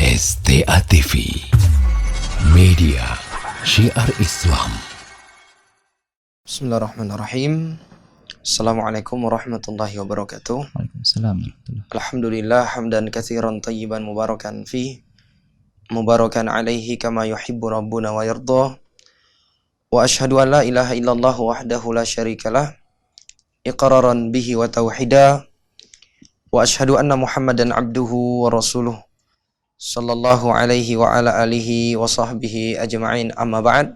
STA TV Media Syiar Islam. Bismillahirrahmanirrahim. Assalamualaikum warahmatullahi wabarakatuh. Waalaikumsalam warahmatullahi. Alhamdulillah hamdan katsiran tayyiban mubarakan fi mubarakan alaihi kama yuhibbu rabbuna wa yarda. Wa asyhadu an la ilaha illallah wahdahu la syarikalah iqraran bihi wa tauhida. Wa asyhadu anna Muhammadan abduhu wa rasuluh sallallahu alaihi wa ala alihi wa sahbihi ajma'in, amma ba'd.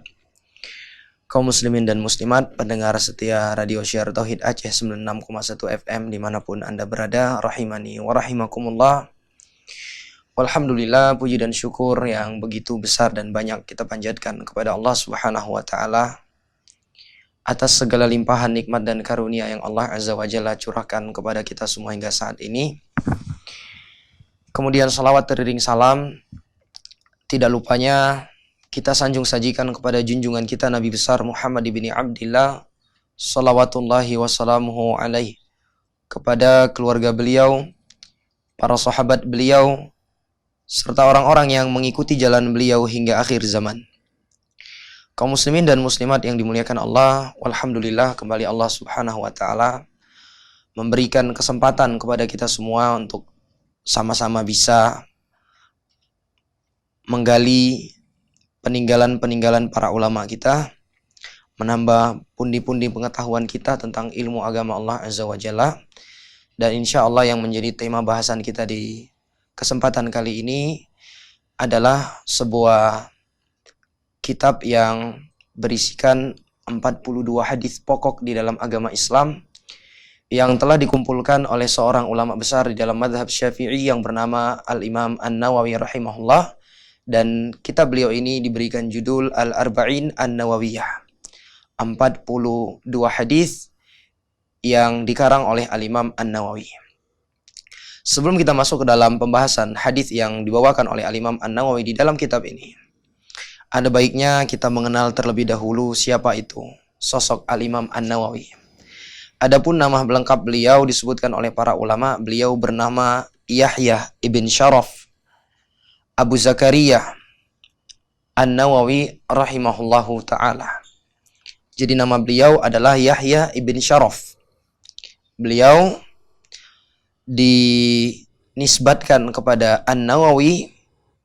Kaum muslimin dan muslimat, pendengar setia Radio Syiar Tauhid Aceh 96,1 FM dimanapun Anda berada, rahimani wa rahimakumullah. Walhamdulillah, puji dan syukur yang begitu besar dan banyak kita panjatkan kepada Allah Subhanahu wa ta'ala atas segala limpahan nikmat dan karunia yang Allah Azza wa Jalla curahkan kepada kita semua hingga saat ini. Kemudian salawat teriring salam, tidak lupanya kita sanjung sajikan kepada junjungan kita Nabi besar Muhammad ibni Abdillah salawatullahi wassalamuhu alaih, kepada keluarga beliau, para sahabat beliau, serta orang-orang yang mengikuti jalan beliau hingga akhir zaman. Kaum muslimin dan muslimat yang dimuliakan Allah, walhamdulillah kembali Allah Subhanahu wa ta'ala memberikan kesempatan kepada kita semua untuk sama-sama bisa menggali peninggalan-peninggalan para ulama kita, menambah pundi-pundi pengetahuan kita tentang ilmu agama Allah Azza wa Jalla. Dan insya Allah yang menjadi tema bahasan kita di kesempatan kali ini adalah sebuah kitab yang berisikan 42 hadis pokok di dalam agama Islam yang telah dikumpulkan oleh seorang ulama besar di dalam mazhab Syafi'i yang bernama Al-Imam An-Nawawi rahimahullah, dan kitab beliau ini diberikan judul Al-Arba'in An-Nawawiyah, 42 hadis yang dikarang oleh Al-Imam An-Nawawi. Sebelum kita masuk ke dalam pembahasan hadis yang dibawakan oleh Al-Imam An-Nawawi di dalam kitab ini, ada baiknya kita mengenal terlebih dahulu siapa itu sosok Al-Imam An-Nawawi. Adapun nama lengkap beliau disebutkan oleh para ulama, beliau bernama Yahya ibn Sharaf Abu Zakaria An-Nawawi rahimahullahu ta'ala. Jadi nama beliau adalah Yahya ibn Sharaf. Beliau dinisbatkan kepada An-Nawawi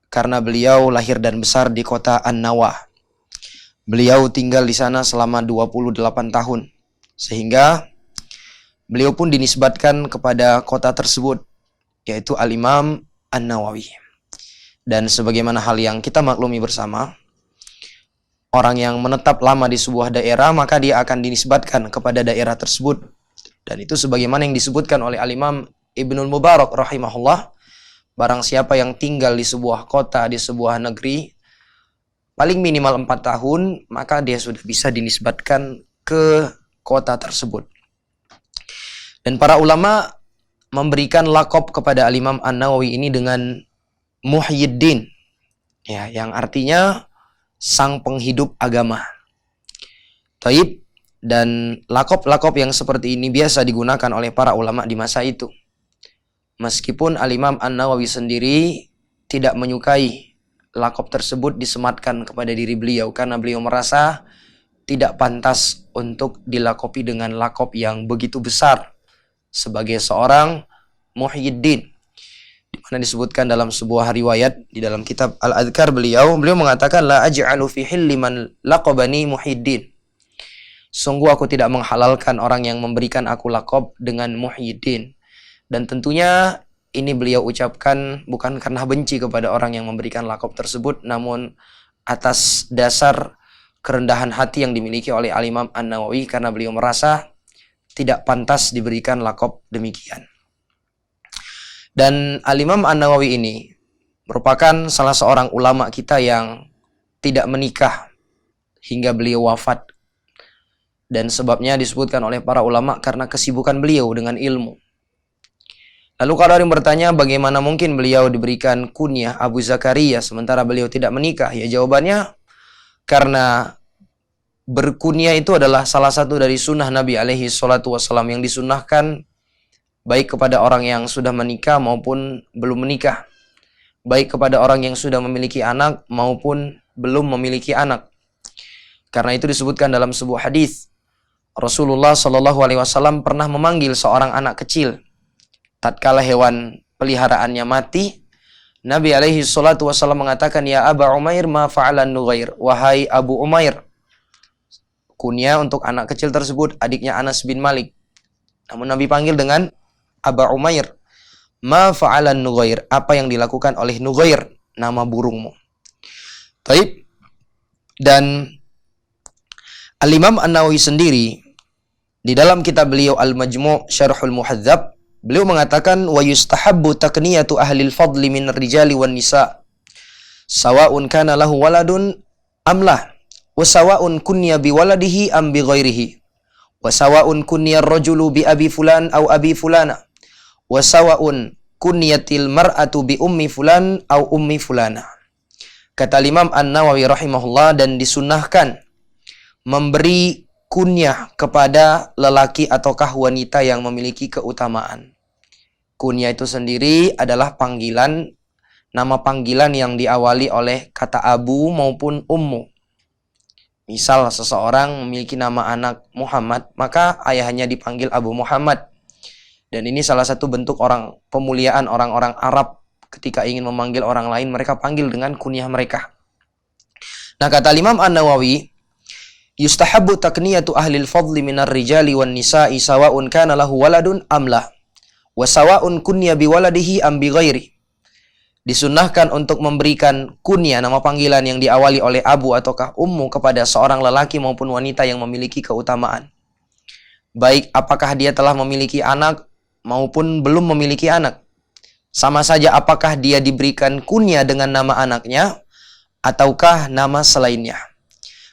karena beliau lahir dan besar di kota An-Nawah. Beliau tinggal di sana selama 28 tahun. Sehingga beliau pun dinisbatkan kepada kota tersebut, yaitu Al-Imam An-Nawawi. Dan sebagaimana hal yang kita maklumi bersama, orang yang menetap lama di sebuah daerah, maka dia akan dinisbatkan kepada daerah tersebut. Dan itu sebagaimana yang disebutkan oleh Al-Imam Ibnul Mubarak rahimahullah, barang siapa yang tinggal di sebuah kota, di sebuah negeri, paling minimal 4 tahun, maka dia sudah bisa dinisbatkan ke kota tersebut. Dan para ulama memberikan laqab kepada Al-Imam An-Nawawi ini dengan Muhyiddin, ya, yang artinya sang penghidup agama. Taib, dan laqab-laqab yang seperti ini biasa digunakan oleh para ulama di masa itu. Meskipun Al-Imam An-Nawawi sendiri tidak menyukai laqab tersebut disematkan kepada diri beliau, karena beliau merasa tidak pantas untuk dilaqabi dengan laqab yang begitu besar sebagai seorang Muhyiddin, di mana disebutkan dalam sebuah riwayat di dalam kitab Al-Adhkar beliau mengatakan, la aj'alu fi hilli man laqabani Muhyiddin. Sungguh aku tidak menghalalkan orang yang memberikan aku laqab dengan Muhyiddin. Dan tentunya ini beliau ucapkan bukan karena benci kepada orang yang memberikan laqab tersebut, namun atas dasar kerendahan hati yang dimiliki oleh Al-Imam An-Nawawi, karena beliau merasa tidak pantas diberikan laqab demikian. Dan Al-Imam An-Nawawi ini merupakan salah seorang ulama kita yang tidak menikah hingga beliau wafat. Dan sebabnya disebutkan oleh para ulama karena kesibukan beliau dengan ilmu. Lalu kalau ada yang bertanya bagaimana mungkin beliau diberikan kunyah Abu Zakaria sementara beliau tidak menikah? Ya, jawabannya karena berkunyah itu adalah salah satu dari sunnah Nabi alaihi salatu wassalam yang disunnahkan baik kepada orang yang sudah menikah maupun belum menikah. baik kepada orang yang sudah memiliki anak maupun belum memiliki anak. Karena itu disebutkan dalam sebuah hadis, Rasulullah Shallallahu Alaihi Wasallam pernah memanggil seorang anak kecil. Tatkala hewan peliharaannya mati, Nabi alaihi salatu wasallam mengatakan, "Ya Aba Umair, ma fa'alan Nughair?" Wahai Abu Umair. Kunya untuk anak kecil tersebut adiknya Anas bin Malik. Namun Nabi panggil dengan Aba Umair. Ma fa'alan Nughair? Apa yang dilakukan oleh Nughair, nama burungmu. Baik. Dan Al-Imam An-Nawawi sendiri di dalam kitab beliau Al-Majmu' Syarhul Muhadzab, beliau mengatakan wa yustahabbu takniyatu ahlil fadli min rijali wan nisa sawa'un kana lahu waladun am lah wa sawa'un kunya bi waladihi am bi ghairihi wa sawa'un kunya ar-rajulu bi abi fulan aw abi fulana wa sawa'un kunyatil mar'atu bi ummi fulan aw ummi fulana. Kata Imam An-Nawawi rahimahullah, dan disunnahkan memberi kunyah kepada lelaki ataukah wanita yang memiliki keutamaan. Kunyah itu sendiri adalah panggilan, nama panggilan yang diawali oleh kata abu maupun ummu. Misal seseorang memiliki nama anak Muhammad, maka ayahnya dipanggil Abu Muhammad. Dan ini salah satu bentuk pemuliaan orang-orang Arab ketika ingin memanggil orang lain, mereka panggil dengan kunyah mereka. Nah, kata Imam An-Nawawi, yustahabbu takniyatu ahlil fadli minar rijali wan nisa'i sawa'un kana lahu waladun am la wa sawa'un kunya bi waladihi am bi ghairi. Disunnahkan untuk memberikan kunyah, nama panggilan yang diawali oleh abu ataukah ummu kepada seorang lelaki maupun wanita yang memiliki keutamaan. Baik apakah dia telah memiliki anak maupun belum memiliki anak. Sama saja apakah dia diberikan kunyah dengan nama anaknya ataukah nama selainnya.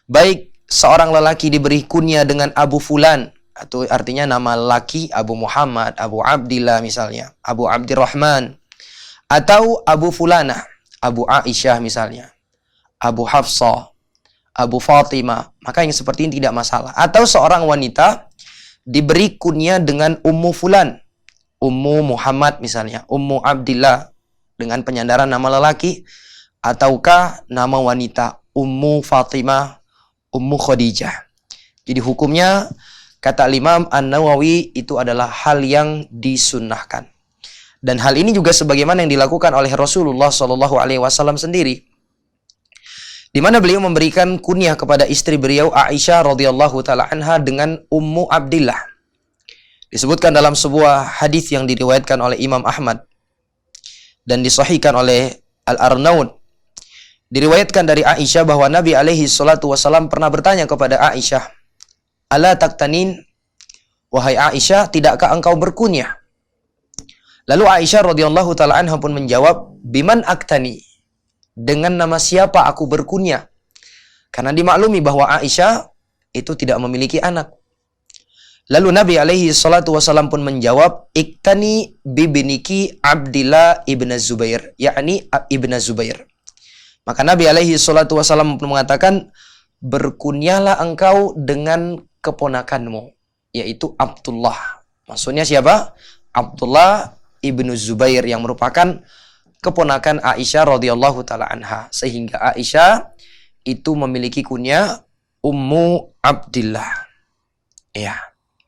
Baik seorang lelaki diberi kunyah dengan Abu Fulan, atau artinya nama lelaki Abu Muhammad, Abu Abdillah misalnya, Abu Abdirrahman, atau Abu Fulana, Abu Aisyah misalnya, Abu Hafsah, Abu Fatimah, maka yang seperti ini tidak masalah. Atau seorang wanita diberi kunyah dengan Ummu Fulan, Ummu Muhammad misalnya, Ummu Abdillah dengan penyandaran nama lelaki, ataukah nama wanita Ummu Fatimah, Ummu Khadijah. Jadi hukumnya kata Imam An-Nawawi itu adalah hal yang disunnahkan. Dan hal ini juga sebagaimana yang dilakukan oleh Rasulullah Shallallahu Alaihi Wasallam sendiri, di mana beliau memberikan kunyah kepada istri beliau Aisyah radhiyallahu taala anha dengan Ummu Abdillah. Disebutkan dalam sebuah hadis yang diriwayatkan oleh Imam Ahmad dan disahihkan oleh Al-Arnaud. Diriwayatkan dari Aisyah bahwa Nabi alaihi salatu wasallam pernah bertanya kepada Aisyah, "Ala taktanin?" Wahai Aisyah, tidakkah engkau berkunyah? Lalu Aisyah radhiyallahu taala anha pun menjawab, "Biman aktani?" Dengan nama siapa aku berkunyah? Karena dimaklumi bahwa Aisyah itu tidak memiliki anak. Lalu Nabi alaihi salatu wasallam pun menjawab, "Iktani bibniki Abdillah ibn Zubair," yakni ibn Zubair. Maka Nabi alaihi salatu wasallam pun mengatakan, "Berkunyahlah engkau dengan keponakanmu, yaitu Abdullah." Maksudnya siapa? Abdullah ibnu Zubair yang merupakan keponakan Aisyah radhiyallahu taala anha. Sehingga Aisyah itu memiliki kunyah Ummu Abdillah. Ya,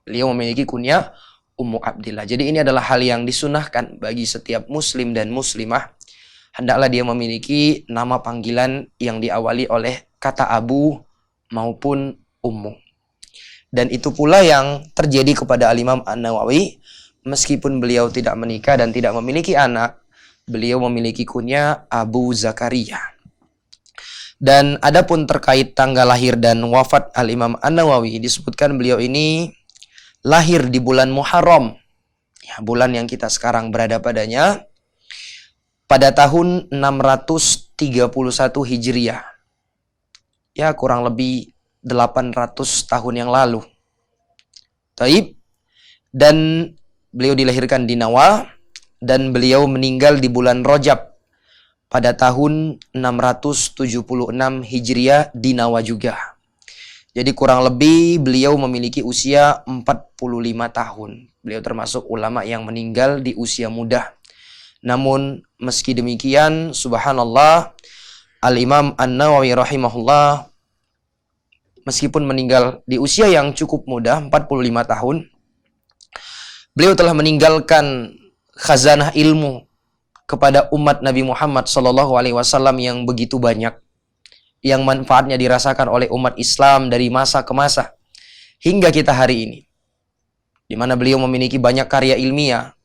beliau memiliki kunyah Ummu Abdillah. Jadi ini adalah hal yang disunahkan bagi setiap muslim dan muslimah. Hendaklah dia memiliki nama panggilan yang diawali oleh kata abu maupun ummu. Dan itu pula yang terjadi kepada Al-Imam An-Nawawi. Meskipun beliau tidak menikah dan tidak memiliki anak, beliau memiliki kunyah Abu Zakaria. Dan adapun terkait tanggal lahir dan wafat Al-Imam An-Nawawi, disebutkan beliau ini lahir di bulan Muharram, ya, bulan yang kita sekarang berada padanya, pada tahun 631 Hijriah. Ya, kurang lebih 800 tahun yang lalu. Taib. Dan beliau dilahirkan di Nawa dan beliau meninggal di bulan Rajab pada tahun 676 Hijriah di Nawa juga. Jadi kurang lebih beliau memiliki usia 45 tahun. Beliau termasuk ulama yang meninggal di usia muda. Namun meski demikian, subhanallah, Al-Imam An-Nawawi rahimahullah meskipun meninggal di usia yang cukup muda, 45 tahun, beliau telah meninggalkan khazanah ilmu kepada umat Nabi Muhammad SAW yang begitu banyak, yang manfaatnya dirasakan oleh umat Islam dari masa ke masa hingga kita hari ini, di mana beliau memiliki banyak karya ilmiah.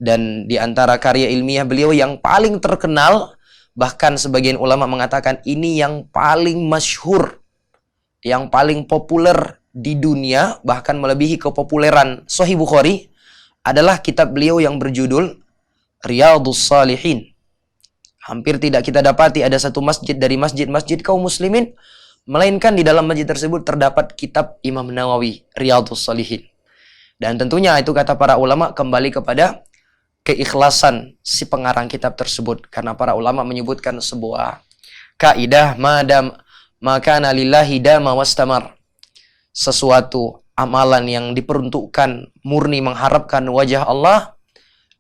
Dan di antara karya ilmiah beliau yang paling terkenal, bahkan sebagian ulama mengatakan ini yang paling masyhur, yang paling populer di dunia, bahkan melebihi kepopuleran Sahih Bukhari, adalah kitab beliau yang berjudul Riyadhus Shalihin. Hampir tidak kita dapati ada satu masjid dari masjid-masjid kaum muslimin, melainkan di dalam masjid tersebut terdapat kitab Imam Nawawi, Riyadhus Shalihin. Dan tentunya itu kata para ulama kembali kepada keikhlasan si pengarang kitab tersebut, karena para ulama menyebutkan sebuah kaidah, makana lillahi dama wastamar, sesuatu amalan yang diperuntukkan murni mengharapkan wajah Allah,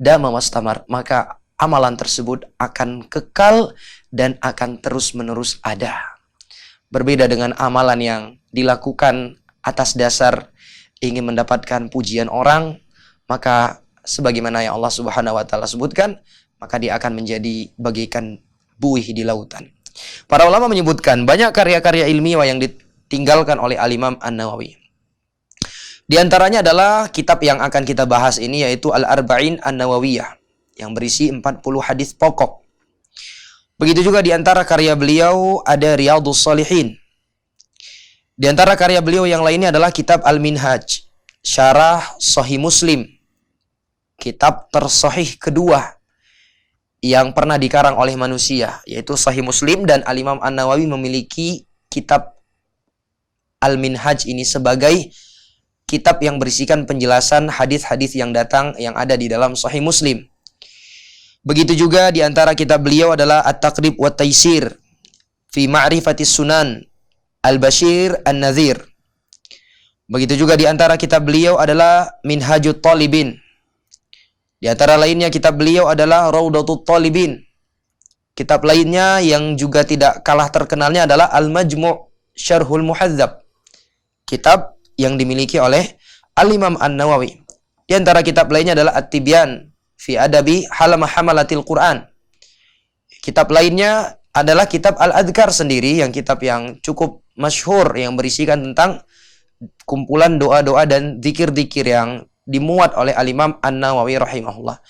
dama wastamar, maka amalan tersebut akan kekal dan akan terus-menerus ada. Berbeda dengan amalan yang dilakukan atas dasar ingin mendapatkan pujian orang, maka sebagaimana yang Allah Subhanahu wa taala sebutkan, maka dia akan menjadi bagaikan buih di lautan. Para ulama menyebutkan banyak karya-karya ilmiah yang ditinggalkan oleh Al-Imam An-Nawawi. Di antaranya adalah kitab yang akan kita bahas ini, yaitu Al-Arba'in An-Nawawiyah, yang berisi 40 hadis pokok. Begitu juga di antara karya beliau ada Riyadhus Shalihin. Di antara karya beliau yang lainnya adalah kitab Al-Minhaj, Syarah Sahih Muslim, kitab tersahih kedua yang pernah dikarang oleh manusia, yaitu Sahih Muslim. Dan Al-Imam An-Nawawi memiliki kitab Al-Minhaj ini sebagai kitab yang berisikan penjelasan hadis-hadis yang datang yang ada di dalam Sahih Muslim. Begitu juga di antara kitab beliau adalah At-Taqrib wa Taysir fi Ma'rifatis Sunan Al-Bashir An-Nadhir. Begitu juga di antara kitab beliau adalah Minhajut Talibin. Di antara lainnya kitab beliau adalah Raudatut Talibin. Kitab lainnya yang juga tidak kalah terkenalnya adalah Al-Majmu' Syarhul Muhadzab, kitab yang dimiliki oleh Al-Imam An-Nawawi. Di antara kitab lainnya adalah At-Tibyan fi Adabi Hamalatil Quran. Kitab lainnya adalah kitab Al-Adhkar sendiri, yang kitab yang cukup masyhur, yang berisikan tentang kumpulan doa-doa dan zikir-zikir yang dimuat oleh Al-Imam An-Nawawi rahimahullah.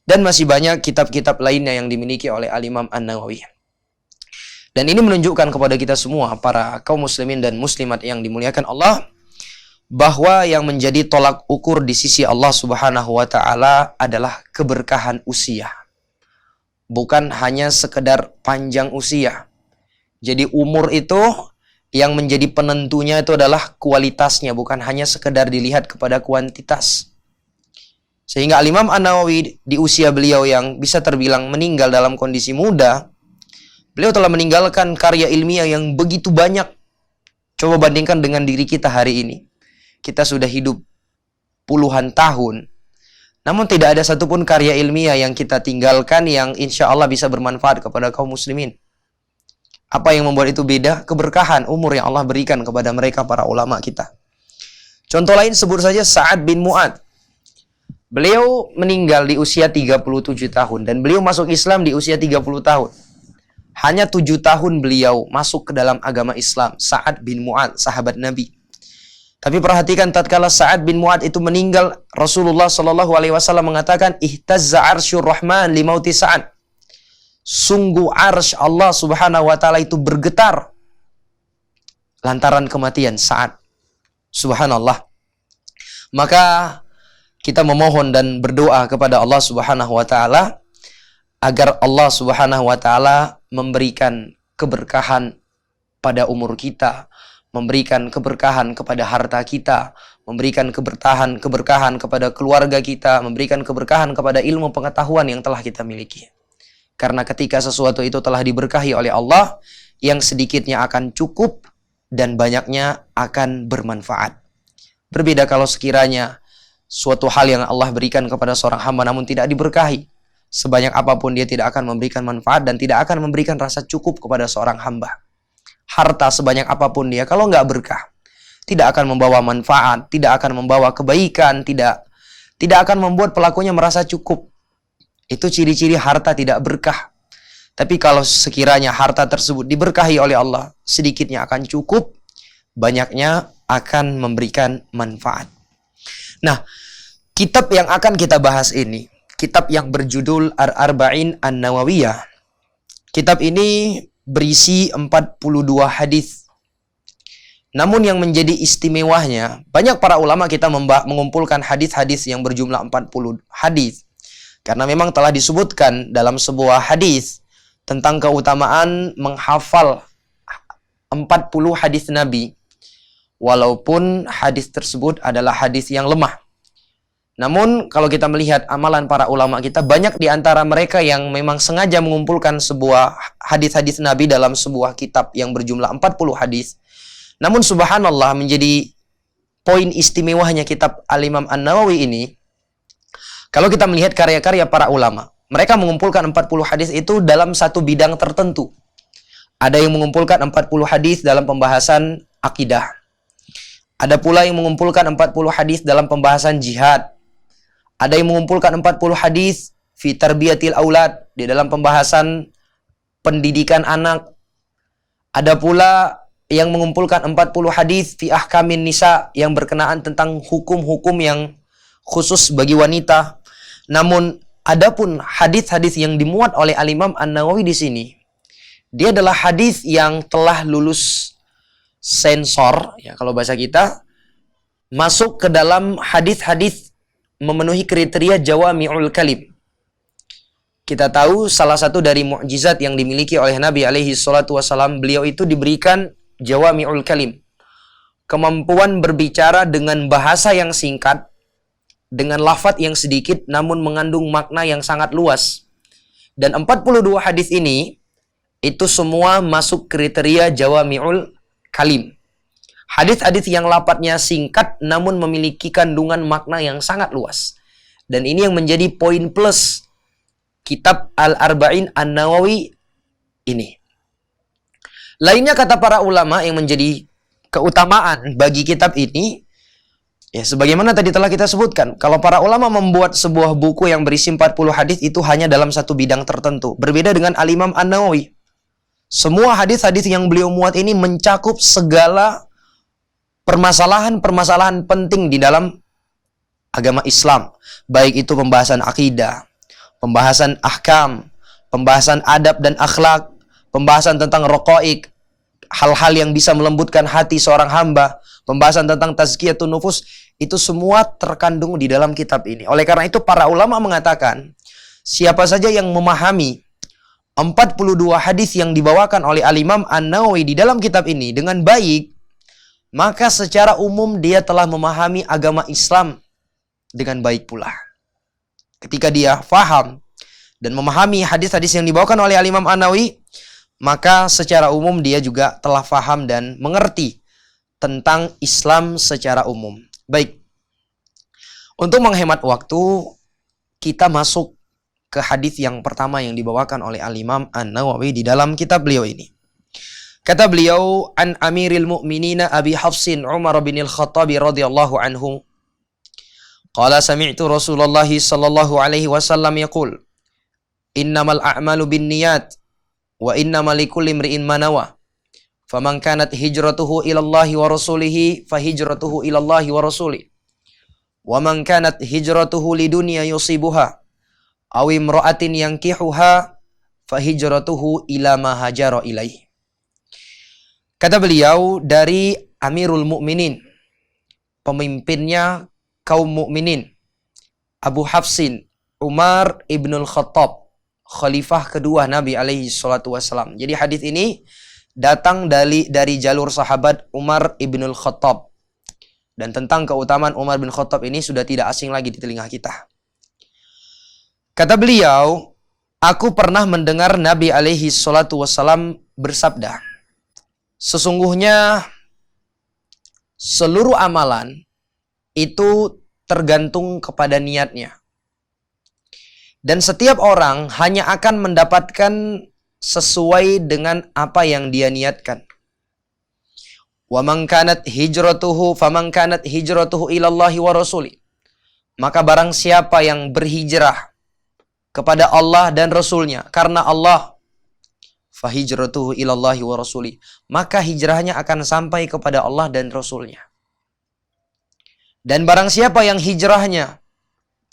Dan masih banyak kitab-kitab lainnya yang dimiliki oleh Al-Imam An-Nawawi. Dan ini menunjukkan kepada kita semua, para kaum muslimin dan muslimat yang dimuliakan Allah, bahwa yang menjadi tolak ukur di sisi Allah Subhanahu wa taala adalah keberkahan usia. Bukan hanya sekedar panjang usia. Jadi umur itu yang menjadi penentunya itu adalah kualitasnya, bukan hanya sekedar dilihat kepada kuantitas. Sehingga Al-Imam An-Nawawi di usia beliau yang bisa terbilang meninggal dalam kondisi muda, beliau telah meninggalkan karya ilmiah yang begitu banyak. Coba bandingkan dengan diri kita hari ini. Kita sudah hidup puluhan tahun, namun tidak ada satupun karya ilmiah yang kita tinggalkan yang insya Allah bisa bermanfaat kepada kaum muslimin. Apa yang membuat itu beda? Keberkahan umur yang Allah berikan kepada mereka, para ulama kita. Contoh lain sebut saja Sa'ad bin Mu'adz. Beliau meninggal di usia 37 tahun dan beliau masuk Islam di usia 30 tahun. Hanya 7 tahun beliau masuk ke dalam agama Islam. Sa'ad bin Mu'adz, sahabat Nabi. Tapi perhatikan, tatkala Sa'ad bin Mu'adz itu meninggal, Rasulullah SAW mengatakan, ihtazza arsyur rahman li mauti Sa'ad. Sungguh arsy Allah Subhanahu wa taala itu bergetar lantaran kematian Sa'ad. Subhanallah. Maka kita memohon dan berdoa kepada Allah Subhanahu wa taala agar Allah Subhanahu wa taala memberikan keberkahan pada umur kita, memberikan keberkahan kepada harta kita, memberikan keberkahan kepada keluarga kita, memberikan keberkahan kepada ilmu pengetahuan yang telah kita miliki. Karena ketika sesuatu itu telah diberkahi oleh Allah, yang sedikitnya akan cukup dan banyaknya akan bermanfaat. Berbeda kalau sekiranya suatu hal yang Allah berikan kepada seorang hamba namun tidak diberkahi, sebanyak apapun dia tidak akan memberikan manfaat dan tidak akan memberikan rasa cukup kepada seorang hamba. Harta sebanyak apapun dia, kalau nggak berkah, tidak akan membawa manfaat, tidak akan membawa kebaikan, tidak akan membuat pelakunya merasa cukup. Itu ciri-ciri harta tidak berkah. Tapi kalau sekiranya harta tersebut diberkahi oleh Allah, sedikitnya akan cukup, banyaknya akan memberikan manfaat. Nah, kitab yang akan kita bahas ini, kitab yang berjudul Ar-Arba'in An-Nawawiyah. Kitab ini berisi 42 hadis. Namun yang menjadi istimewanya, banyak para ulama kita mengumpulkan hadis-hadis yang berjumlah 40 hadis. Karena memang telah disebutkan dalam sebuah hadis tentang keutamaan menghafal 40 hadis Nabi. Walaupun hadis tersebut adalah hadis yang lemah. Namun kalau kita melihat amalan para ulama kita, banyak di antara mereka yang memang sengaja mengumpulkan sebuah hadis-hadis Nabi dalam sebuah kitab yang berjumlah 40 hadis. Namun subhanallah, menjadi poin istimewanya kitab Al-Imam An-Nawawi ini, kalau kita melihat karya-karya para ulama, mereka mengumpulkan 40 hadis itu dalam satu bidang tertentu. Ada yang mengumpulkan 40 hadis dalam pembahasan akidah. Ada pula yang mengumpulkan 40 hadis dalam pembahasan jihad. Ada yang mengumpulkan 40 hadis fi tarbiyatil aulad, di dalam pembahasan pendidikan anak. Ada pula yang mengumpulkan 40 hadis fi ahkamin nisa, yang berkenaan tentang hukum-hukum yang khusus bagi wanita. Namun adapun hadis-hadis yang dimuat oleh Al-Imam An-Nawawi di sini, dia adalah hadis yang telah lulus sensor, ya kalau bahasa kita, masuk ke dalam hadis-hadis memenuhi kriteria jawami'ul kalim. Kita tahu salah satu dari mukjizat yang dimiliki oleh Nabi alaihi salatu wasalam, beliau itu diberikan jawami'ul kalim. Kemampuan berbicara dengan bahasa yang singkat, dengan lafaz yang sedikit, namun mengandung makna yang sangat luas. Dan 42 hadis ini, itu semua masuk kriteria jawami'ul kalim. Hadis-hadis yang lafadznya singkat namun memiliki kandungan makna yang sangat luas. Dan ini yang menjadi poin plus kitab Al-Arba'in An-Nawawi ini. Lainnya kata para ulama yang menjadi keutamaan bagi kitab ini, ya sebagaimana tadi telah kita sebutkan, kalau para ulama membuat sebuah buku yang berisi 40 hadis itu hanya dalam satu bidang tertentu. Berbeda dengan Al-Imam An-Nawawi. Semua hadis-hadis yang beliau muat ini mencakup segala permasalahan-permasalahan penting di dalam agama Islam. Baik itu pembahasan akidah, pembahasan ahkam, pembahasan adab dan akhlak, pembahasan tentang raqaik, hal-hal yang bisa melembutkan hati seorang hamba, pembahasan tentang tazkiyatun nufus, itu semua terkandung di dalam kitab ini. Oleh karena itu para ulama mengatakan, siapa saja yang memahami 42 hadis yang dibawakan oleh Al-Imam An-Nawawi di dalam kitab ini dengan baik, maka secara umum dia telah memahami agama Islam dengan baik pula. Ketika dia faham dan memahami hadis-hadis yang dibawakan oleh Al-Imam An-Nawawi, maka secara umum dia juga telah faham dan mengerti tentang Islam secara umum. Baik, untuk menghemat waktu, kita masuk ke hadis yang pertama yang dibawakan oleh Al-Imam An-Nawawi di dalam kitab beliau ini. Kata beliau, an Amiril Mu'minina Abi Hafsin Umar bin Al-Khattab radhiyallahu anhu, qala sami'tu Rasulullah sallallahu alaihi wasallam yaqul, innamal a'malu binniyat wa innamal likulli imri'in ma nawa. Faman kanat hijratuhu ila Allah wa rasulihi fa hijratuhu ila Allah wa rasulih. Wa man kanat hijratuhu lidunya yusibuha aw imra'atin yankihuha fa hijratuhu ila ma hajara ilaih. Kata beliau dari Amirul Mukminin, pemimpinnya kaum mukminin, Abu Hafsin Umar ibnul Khattab, khalifah kedua Nabi alaihi salatu wassalam. Jadi hadis ini datang dari jalur sahabat Umar ibnul Khattab. Dan tentang keutamaan Umar bin Khattab ini sudah tidak asing lagi di telinga kita. Kata beliau, aku pernah mendengar Nabi alaihi salatu wassalam bersabda, sesungguhnya seluruh amalan itu tergantung kepada niatnya. Dan setiap orang hanya akan mendapatkan sesuai dengan apa yang dia niatkan. Wa man kanat hijratuhu faman kanat hijratuhu ilallahi wa rasuli. Maka barang siapa yang berhijrah kepada Allah dan Rasulnya karena Allah, fahijratuhu ilallahi wa rasuli, maka hijrahnya akan sampai kepada Allah dan Rasulnya. Dan barang siapa yang hijrahnya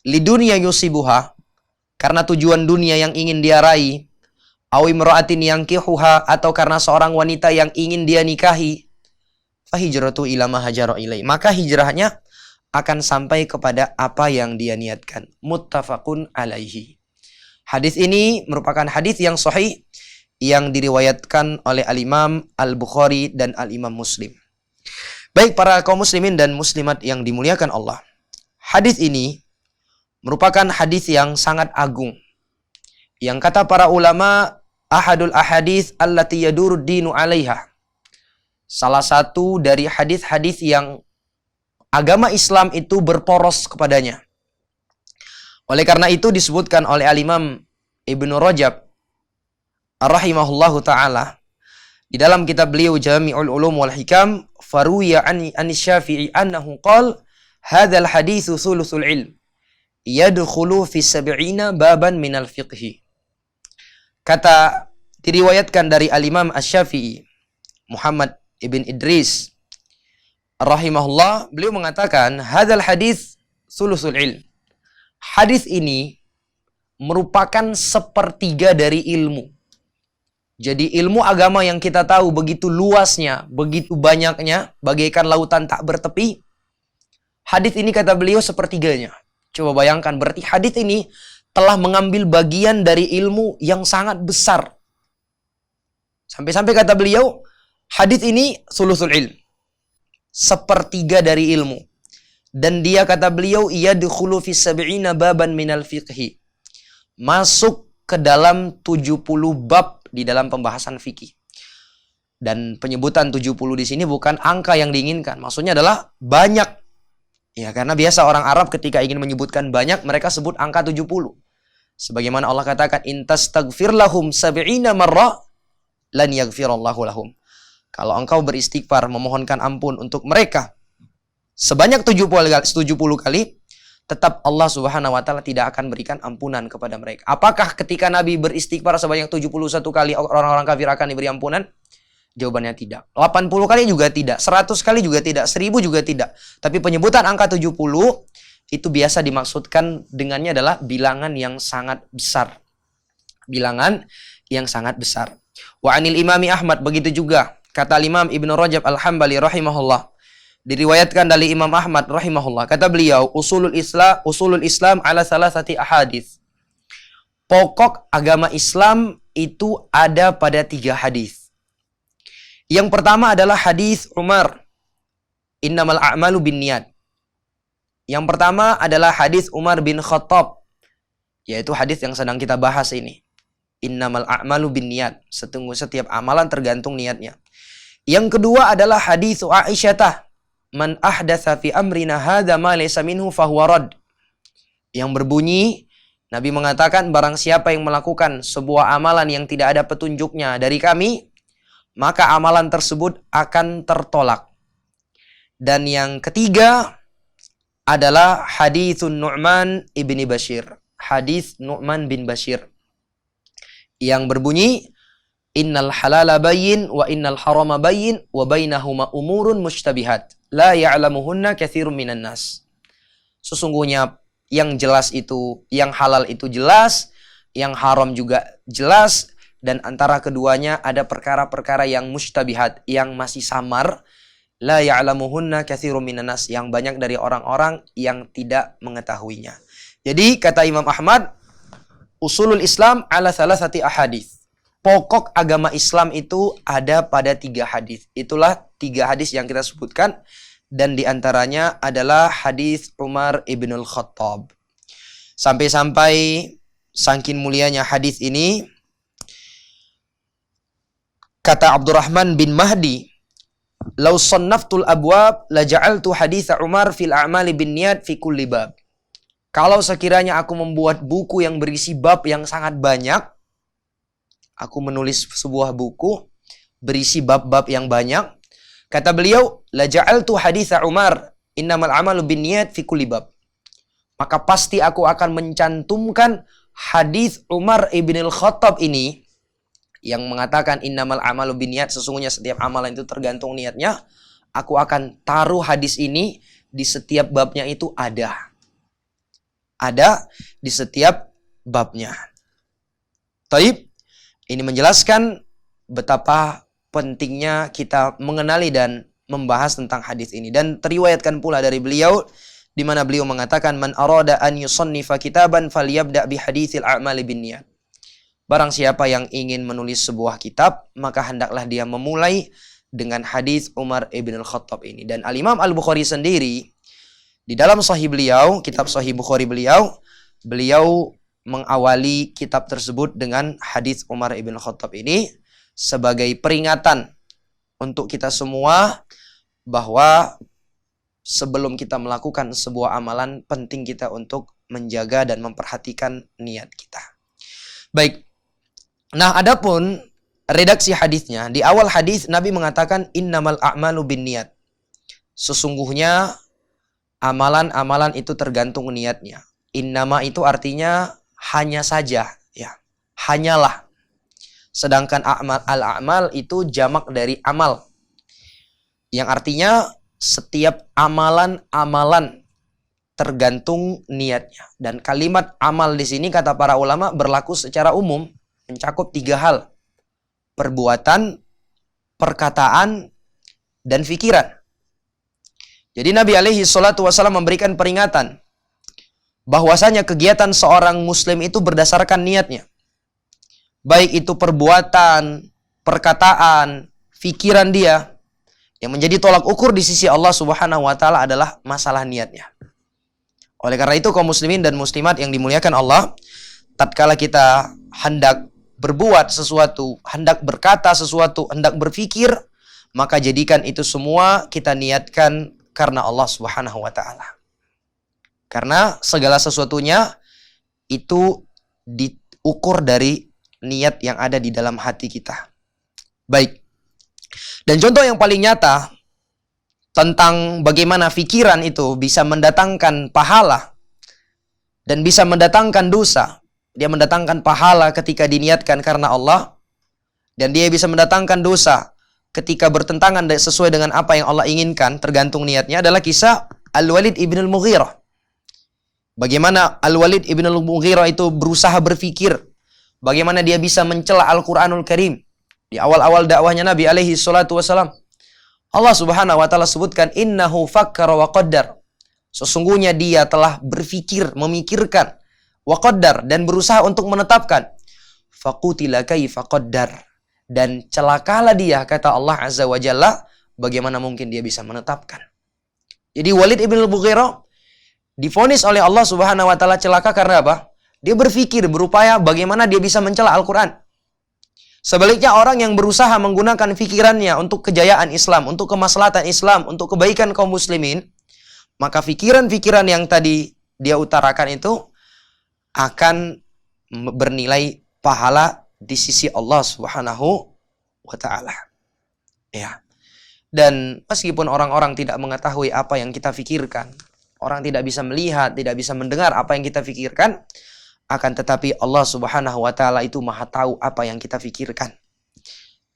lidunya yusibuha, karena tujuan dunia yang ingin dia raih, aw imra'atin yankihuha, atau karena seorang wanita yang ingin dia nikahi, fahijratu ila ma hajara ilai, maka hijrahnya akan sampai kepada apa yang dia niatkan. Muttafaqun alaihi. Hadis ini merupakan hadis yang sahih yang diriwayatkan oleh Al-Imam Al-Bukhari dan Al-Imam Muslim. Baik para kaum muslimin dan muslimat yang dimuliakan Allah, hadis ini merupakan hadis yang sangat agung. Yang kata para ulama, ahadul ahadits allati yadurud dinu 'alaiha. Salah satu dari hadis-hadis yang agama Islam itu berporos kepadanya. Oleh karena itu disebutkan oleh Al-Imam Ibnu Rajab rahimahullahu taala di dalam kitab beliau Jami'ul Ulum wal Hikam, faruya an Syafi'i annahu qala hadzal haditsu thuluthul ilm yadkhulu fi 70 baban minal fiqhi. Kata diriwayatkan dari Al-Imam Asy-Syafi'i Muhammad ibn Idris rahimahullah, beliau mengatakan hadzal hadits thuluthul ilm. Hadis ini merupakan sepertiga dari ilmu. Jadi ilmu agama yang kita tahu begitu luasnya, begitu banyaknya, bagaikan lautan tak bertepi. Hadis ini kata beliau sepertiganya. Coba bayangkan, berarti hadis ini telah mengambil bagian dari ilmu yang sangat besar. Sampai-sampai kata beliau, hadis ini sulusul ilm, sepertiga dari ilmu. Dan dia kata beliau, yadkhulu fi 70 baban minal fiqhi, masuk ke dalam 70 bab di dalam pembahasan fikih. Dan penyebutan 70 di sini bukan angka yang diinginkan, maksudnya adalah banyak. Ya, karena biasa orang Arab ketika ingin menyebutkan banyak, mereka sebut angka 70. Sebagaimana Allah katakan, in tastaghfir lahum 70 marrah lan yaghfirallahu lahum. Kalau engkau beristighfar, memohonkan ampun untuk mereka sebanyak 70 kali, tetap Allah Subhanahu wa taala tidak akan berikan ampunan kepada mereka. Apakah ketika Nabi beristighfar sebanyak 71 kali orang-orang kafir akan diberi ampunan? Jawabannya tidak. 80 kali juga tidak, 100 kali juga tidak, 1000 juga tidak. Tapi penyebutan angka 70 itu biasa dimaksudkan dengannya adalah bilangan yang sangat besar. Bilangan yang sangat besar. Wa anil Imami Ahmad, begitu juga kata Imam Ibnu Rajab Al-Hambali rahimahullah. Diriwayatkan dari Imam Ahmad rahimahullah. Kata beliau, usulul Islam ala salasati ahadits. Pokok agama Islam itu ada pada 3 hadis. Yang pertama adalah hadis Umar, innamal a'malu binniyat. Yang pertama adalah hadis Umar bin Khattab, yaitu hadis yang sedang kita bahas ini. Innamal a'malu binniyat, setiap amalan tergantung niatnya. Yang kedua adalah hadis Aisyah, man ahdatsa fi amrina hadza ma laysa minhu fahuwa rad. Yang berbunyi, Nabi mengatakan barang siapa yang melakukan sebuah amalan yang tidak ada petunjuknya dari kami, maka amalan tersebut akan tertolak. Dan yang ketiga adalah haditsun Nu'man ibni Bashir. Hadis Nu'man bin Bashir yang berbunyi, innal halala bayyin wa innal harama bayyin wa bainahuma umurun mushtabihat la ya'lamuhunna katsirun minan nas. Sesungguhnya yang jelas itu, yang halal itu jelas, yang haram juga jelas, dan antara keduanya ada perkara-perkara yang mushtabihat, yang masih samar, la ya'lamuhunna katsirun minan nas, yang banyak dari orang-orang yang tidak mengetahuinya. Jadi kata Imam Ahmad, usulul Islam ala salasati ahadits. Pokok agama Islam itu ada pada 3 hadis. Itulah 3 hadis yang kita sebutkan, dan diantaranya adalah hadis Umar ibnul Khattab. Sampai-sampai saking mulianya hadis ini, kata Abdurrahman bin Mahdi, "Lau sannaftul abwab la ja'altu hadits Umar fil a'mali binniyat fi kulli bab." kalau sekiranya aku membuat buku yang berisi bab yang sangat banyak, aku menulis sebuah buku berisi bab-bab yang banyak, kata beliau, la ja'altu haditha Umar innamal amalu binniyat fi kulli bab. Maka pasti aku akan mencantumkan hadis Umar ibn al-Khattab ini yang mengatakan innamal amalu binniyat, sesungguhnya setiap amalan itu tergantung niatnya. Aku akan taruh hadis ini di setiap babnya, itu ada di setiap babnya. Taib, ini menjelaskan betapa pentingnya kita mengenali dan membahas tentang hadis ini. Dan teriwayatkan pula dari beliau, di mana beliau mengatakan, man arada an yusannifa kitaban falyabda bi haditsil a'mali binniyat. Barang siapa yang ingin menulis sebuah kitab, maka hendaklah dia memulai dengan hadis Umar ibn al-Khattab ini. Dan Al-Imam Al-Bukhari sendiri, di dalam sahih beliau, kitab sahih Bukhari beliau mengawali kitab tersebut dengan hadis Umar ibn Khattab ini sebagai peringatan untuk kita semua bahwa sebelum kita melakukan sebuah amalan, penting kita untuk menjaga dan memperhatikan niat kita. Baik. Nah, adapun redaksi hadisnya, di awal hadis Nabi mengatakan innamal a'malu binniyat. Sesungguhnya amalan-amalan itu tergantung niatnya. Innama itu artinya hanya saja, ya. Hanyalah. Sedangkan al-a'mal itu jamak dari amal. Yang artinya setiap amalan-amalan tergantung niatnya. Dan kalimat amal di sini kata para ulama berlaku secara umum, mencakup 3 hal. Perbuatan, perkataan, dan pikiran. Jadi Nabi alaihi salatu wasallam memberikan peringatan bahwasanya kegiatan seorang muslim itu berdasarkan niatnya. Baik itu perbuatan, perkataan, pikiran dia. Yang menjadi tolak ukur di sisi Allah Subhanahu wa taala adalah masalah niatnya. Oleh karena itu kaum muslimin dan muslimat yang dimuliakan Allah, tatkala kita hendak berbuat sesuatu, hendak berkata sesuatu, hendak berpikir, maka jadikan itu semua kita niatkan karena Allah Subhanahu wa taala. Karena segala sesuatunya itu diukur dari niat yang ada di dalam hati kita. Baik. Dan contoh yang paling nyata tentang bagaimana pikiran itu bisa mendatangkan pahala dan bisa mendatangkan dosa. Dia mendatangkan pahala ketika diniatkan karena Allah, dan dia bisa mendatangkan dosa ketika bertentangan sesuai dengan apa yang Allah inginkan, tergantung niatnya, adalah kisah Al-Walid ibn al-Mughirah. Bagaimana Al-Walid ibn al-Mughirah itu berusaha berpikir bagaimana dia bisa mencela Al-Quranul Karim. Di awal-awal dakwahnya Nabi alaihi salatu wasalam, Allah Subhanahu wa taala sebutkan innahu fakkara wa qaddar. Sesungguhnya dia telah berpikir, memikirkan, wa qaddar, dan berusaha untuk menetapkan. Faqutila kaifa qaddar. Dan celakalah dia, kata Allah Azza wa Jalla, bagaimana mungkin dia bisa menetapkan. Jadi Walid ibn al-Mughirah divonis oleh Allah Subhanahu wa taala celaka karena apa? Dia berpikir, berupaya bagaimana dia bisa mencela Al-Quran. Sebaliknya orang yang berusaha menggunakan pikirannya untuk kejayaan Islam, untuk kemaslahatan Islam, untuk kebaikan kaum muslimin, maka pikiran-pikiran yang tadi dia utarakan itu akan bernilai pahala di sisi Allah Subhanahu wa taala. Ya. Dan meskipun orang-orang tidak mengetahui apa yang kita pikirkan, orang tidak bisa melihat, tidak bisa mendengar apa yang kita pikirkan, akan tetapi Allah Subhanahu wa taala itu Maha tahu apa yang kita pikirkan.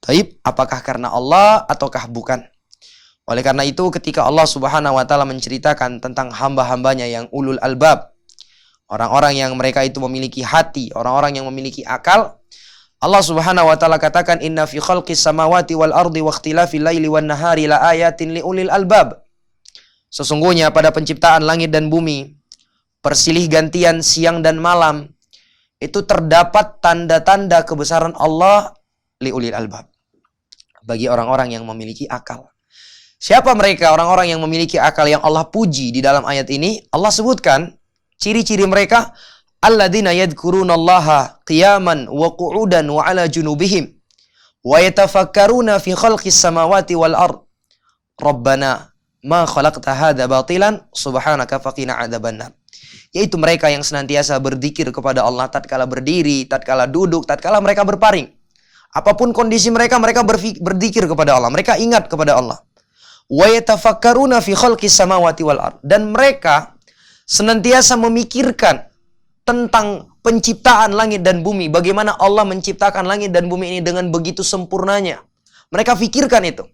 Taib, apakah karena Allah ataukah bukan? Oleh karena itu ketika Allah Subhanahu wa taala menceritakan tentang hamba-hambanya yang ulul albab, orang-orang yang mereka itu memiliki hati, orang-orang yang memiliki akal, Allah Subhanahu wa taala katakan inna fi khalqis samawati wal ardi wa ikhtilafil laili wan nahari la ayatin liulil albab. Sesungguhnya pada penciptaan langit dan bumi, persilih gantian siang dan malam, itu terdapat tanda-tanda kebesaran Allah liulil albab, bagi orang-orang yang memiliki akal. Siapa mereka orang-orang yang memiliki akal yang Allah puji di dalam ayat ini? Allah sebutkan ciri-ciri mereka, alladzina yadhkurunallaha qiyaman wa qu'udan wa ala junubihim wa yatafakkaruna fi khalqis samawati wal ard. Rabbana ma khalaqta hadza batilan subhanaka faqina adzabannar. yaitu mereka yang senantiasa berzikir kepada Allah tatkala berdiri, tatkala duduk, tatkala mereka berbaring. Apapun kondisi mereka, mereka berzikir kepada Allah, mereka ingat kepada Allah. Wa yatafakkaruna fi khalqis samawati wal ard. Dan mereka senantiasa memikirkan tentang penciptaan langit dan bumi, bagaimana Allah menciptakan langit dan bumi ini dengan begitu sempurnanya. Mereka pikirkan itu.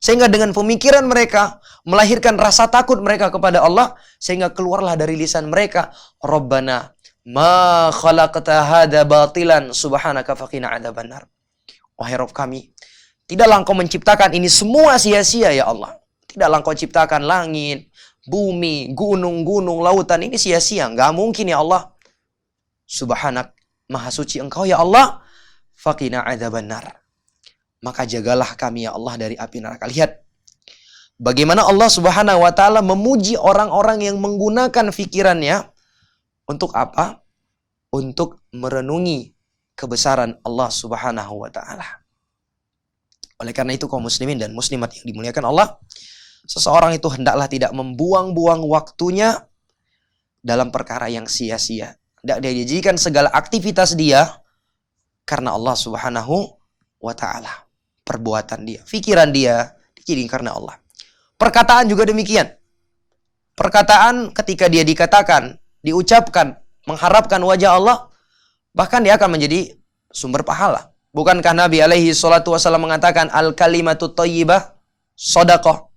Sehingga dengan pemikiran mereka melahirkan rasa takut mereka kepada Allah, sehingga keluarlah dari lisan mereka, Rabbana ma khalaqta hadza batilan subhanaka faqina adzabannar. Wahai Rabb kami, tidaklah Engkau menciptakan ini semua sia-sia ya Allah. Tidaklah Engkau ciptakan langit, bumi, gunung-gunung, lautan ini sia-sia. Enggak mungkin ya Allah. Subhanak, maha suci Engkau ya Allah. Faqina adzabannar. Maka jagalah kami ya Allah dari api neraka. Lihat bagaimana Allah Subhanahu wa taala memuji orang-orang yang menggunakan pikirannya untuk apa? Untuk merenungi kebesaran Allah Subhanahu wa taala. Oleh karena itu kaum muslimin dan muslimat yang dimuliakan Allah, seseorang itu hendaklah tidak membuang-buang waktunya dalam perkara yang sia-sia. Tidak dia jadikan segala aktivitas dia karena Allah Subhanahu wa taala. Perbuatan dia, pikiran dia dijadikan karena Allah. Perkataan juga demikian. Perkataan ketika dia dikatakan, diucapkan, mengharapkan wajah Allah, bahkan dia akan menjadi sumber pahala. Bukankah Nabi alaihi salatu wasallam mengatakan al-kalimatu thayyibah shadaqah?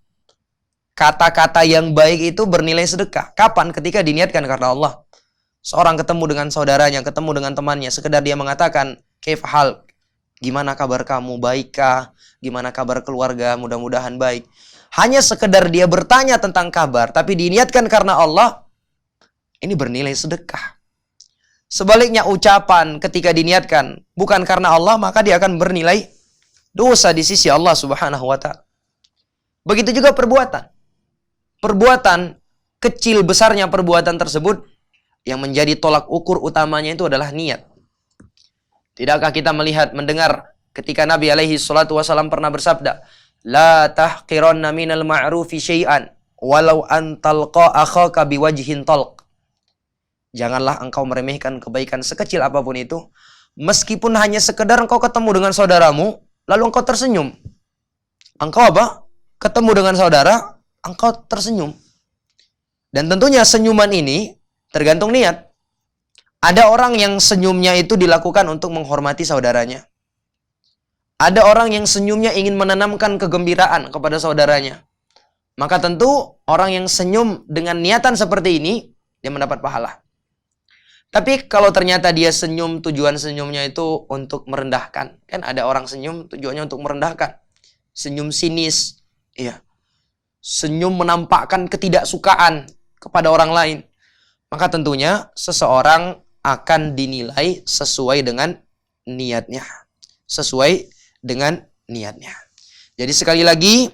Kata-kata yang baik itu bernilai sedekah. Kapan? Ketika diniatkan karena Allah. Seorang ketemu dengan saudaranya, ketemu dengan temannya, sekedar dia mengatakan, "Kaif hal?" Gimana kabar kamu? Baikkah? Gimana kabar keluarga? Mudah-mudahan baik. Hanya sekedar dia bertanya tentang kabar, tapi diniatkan karena Allah, ini bernilai sedekah. Sebaliknya ucapan ketika diniatkan bukan karena Allah, maka dia akan bernilai dosa di sisi Allah Subhanahu wa ta'ala. Begitu juga perbuatan. Perbuatan, kecil besarnya perbuatan tersebut, yang menjadi tolak ukur utamanya itu adalah niat. Tidakkah kita melihat, mendengar ketika Nabi alaihi salatu wasallam pernah bersabda, "La tahqiranna minal ma'rufi syai'an walau an talqa akhaka biwajhin talq." Janganlah engkau meremehkan kebaikan sekecil apapun itu, meskipun hanya sekedar engkau ketemu dengan saudaramu, lalu engkau tersenyum. Engkau apa? Ketemu dengan saudara, engkau tersenyum. Dan tentunya senyuman ini tergantung niat. Ada orang yang senyumnya itu dilakukan untuk menghormati saudaranya. Ada orang yang senyumnya ingin menanamkan kegembiraan kepada saudaranya. Maka tentu orang yang senyum dengan niatan seperti ini, dia mendapat pahala. Tapi kalau ternyata dia senyum, tujuan senyumnya itu untuk merendahkan. Kan ada orang senyum tujuannya untuk merendahkan. Senyum sinis. Iya. Senyum menampakkan ketidaksukaan kepada orang lain. Maka tentunya seseorang akan dinilai sesuai dengan niatnya. Sesuai dengan niatnya. Jadi sekali lagi,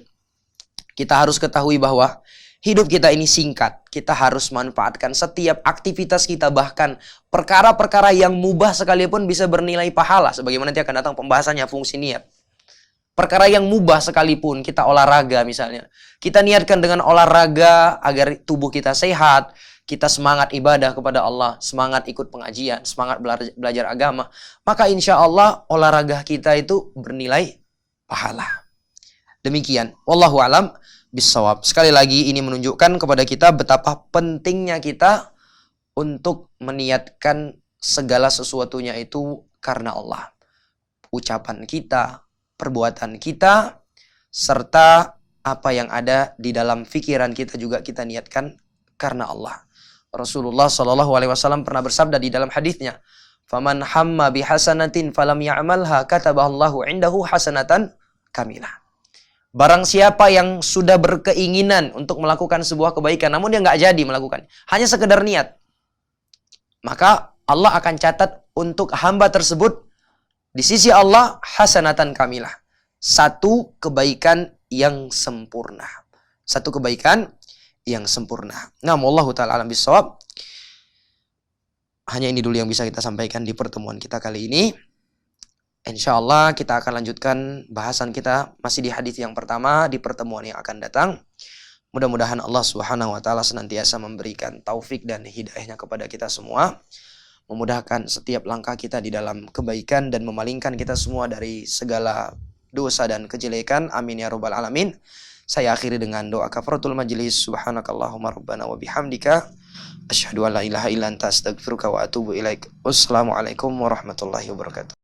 kita harus ketahui bahwa hidup kita ini singkat. Kita harus manfaatkan setiap aktivitas kita, bahkan perkara-perkara yang mubah sekalipun bisa bernilai pahala. Sebagaimana nanti akan datang pembahasannya fungsi niat. Perkara yang mubah sekalipun, kita olahraga misalnya. Kita niatkan dengan olahraga agar tubuh kita sehat. Kita semangat ibadah kepada Allah, semangat ikut pengajian, semangat belajar agama, maka insya Allah olahraga kita itu bernilai pahala. Demikian. Wallahu a'lam bishawab. Sekali lagi ini menunjukkan kepada kita betapa pentingnya kita untuk meniatkan segala sesuatunya itu karena Allah. Ucapan kita, perbuatan kita, serta apa yang ada di dalam pikiran kita juga kita niatkan karena Allah. Rasulullah Shallallahu Alaihi Wasallam pernah bersabda di dalam hadisnya, "Faman hamma bihasanatin falam ya'malha katabahallahu indahu hasanatan kamilah." Barang siapa yang sudah berkeinginan untuk melakukan sebuah kebaikan, namun dia nggak jadi melakukan, hanya sekedar niat, maka Allah akan catat untuk hamba tersebut di sisi Allah hasanatan kamilah, satu kebaikan yang sempurna, satu kebaikan yang sempurna. Nah, wallahu ta'ala alam bisawab. Hanya ini dulu yang bisa kita sampaikan di pertemuan kita kali ini. Insya Allah kita akan lanjutkan bahasan kita masih di hadis yang pertama di pertemuan yang akan datang. Mudah-mudahan Allah Subhanahu wa taala senantiasa memberikan taufik dan hidayahnya kepada kita semua, memudahkan setiap langkah kita di dalam kebaikan dan memalingkan kita semua dari segala dosa dan kejelekan. Amin ya rabbal alamin. Saya akhiri dengan doa kafaratul majlis. Subhanakallahumma rabbana wa bihamdika asyhadu an la ilaha illa anta astaghfiruka wa atubu ilaik. Wassalamualaikum warahmatullahi wabarakatuh.